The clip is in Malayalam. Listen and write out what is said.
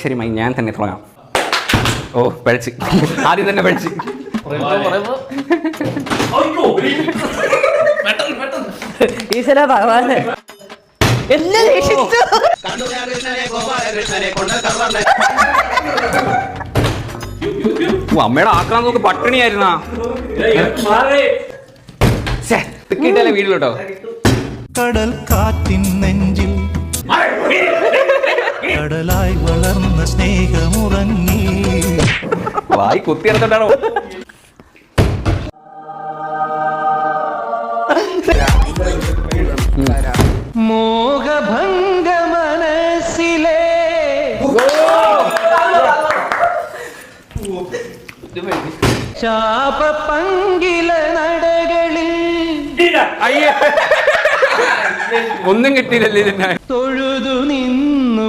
ഐശ്വര്യമായി ഞാൻ തന്നെ തുടങ്ങാം. ഓ പഴിച്ച് ആദ്യം തന്നെ പഴിച്ച്. ഈശ്വര ഭഗവാനെ എന്നെ രക്ഷിച്ചു. അമ്മയുടെ ആക്രാൻ നോക്ക് പട്ടിണിയായിരുന്നാ. കിട്ടല്ലേ വീട്ടിലോട്ടോ. കടൽ കാറ്റിൻ നെഞ്ചിൽ കടലായി വളർന്ന സ്നേഹമുറങ്ങി. വായി കുത്തിയിടത്തോട്ടാണോ? മോഹഭംഗ മനസ്സിലെ ശാപ പങ്കില നടകളിൽ ഒന്നും കിട്ടിയില്ലല്ലേ ഇതിനെ. തൊഴുതു നിന്നു